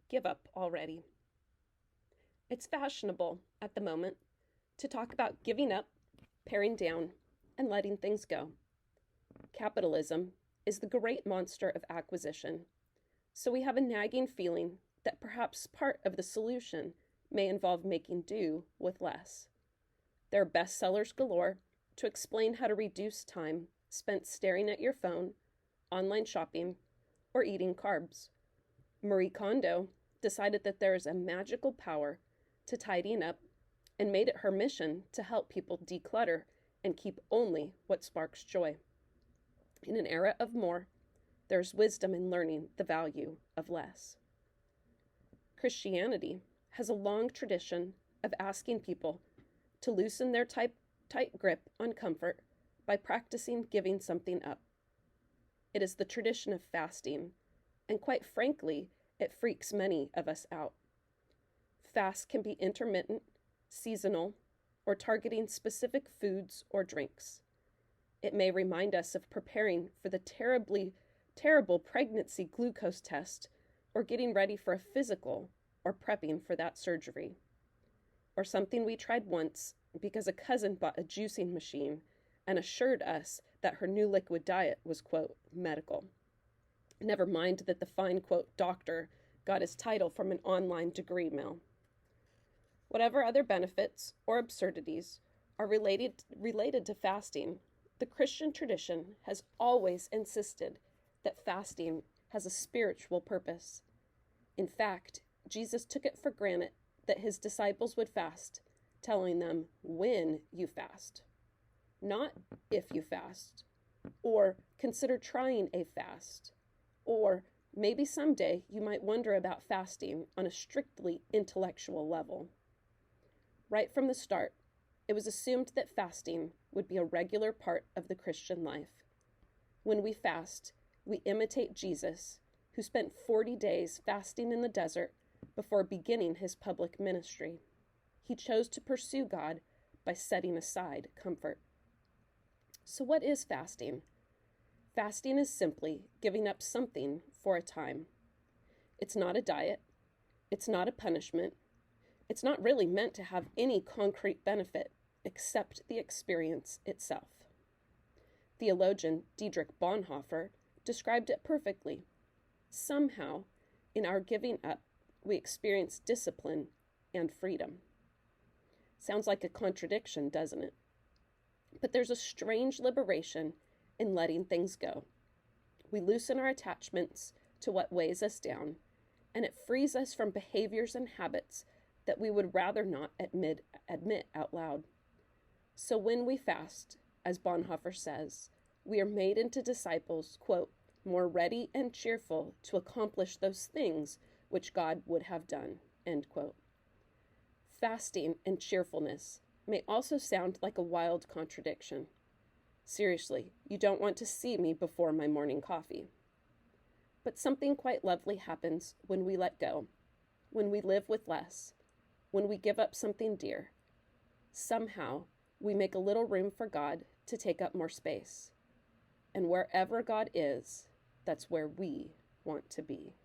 Give up already. It's fashionable at the moment to talk about giving up, paring down, and letting things go. Capitalism is the great monster of acquisition, so we have a nagging feeling that perhaps part of the solution may involve making do with less. There are bestsellers galore to explain how to reduce time spent staring at your phone, online shopping, or eating carbs. Marie Kondo decided that there is a magical power to tidying up and made it her mission to help people declutter and keep only what sparks joy. In an era of more, there's wisdom in learning the value of less. Christianity has a long tradition of asking people to loosen their tight grip on comfort by practicing giving something up. It is the tradition of fasting, and quite frankly, it freaks many of us out. Fast can be intermittent, seasonal, or targeting specific foods or drinks. It may remind us of preparing for the terrible pregnancy glucose test, or getting ready for a physical, or prepping for that surgery. Or something we tried once because a cousin bought a juicing machine and assured us that her new liquid diet was, quote, medical. Never mind that the fine, quote, doctor got his title from an online degree mill. Whatever other benefits or absurdities are related to fasting, the Christian tradition has always insisted that fasting has a spiritual purpose. In fact, Jesus took it for granted that his disciples would fast, telling them when you fast, not if you fast, or consider trying a fast, or maybe someday you might wonder about fasting on a strictly intellectual level. Right from the start, it was assumed that fasting would be a regular part of the Christian life. When we fast, we imitate Jesus, who spent 40 days fasting in the desert before beginning his public ministry. He chose to pursue God by setting aside comfort. So what is fasting? Fasting is simply giving up something for a time. It's not a diet. It's not a punishment. It's not really meant to have any concrete benefit except the experience itself. Theologian Dietrich Bonhoeffer described it perfectly. Somehow, in our giving up, we experience discipline and freedom. Sounds like a contradiction, doesn't it? But there's a strange liberation in letting things go. We loosen our attachments to what weighs us down, and it frees us from behaviors and habits that we would rather not admit out loud. So when we fast, as Bonhoeffer says, we are made into disciples, quote, more ready and cheerful to accomplish those things which God would have done, end quote. Fasting and cheerfulness may also sound like a wild contradiction. Seriously, you don't want to see me before my morning coffee. But something quite lovely happens when we let go, when we live with less, when we give up something dear. Somehow, we make a little room for God to take up more space. And wherever God is, that's where we want to be.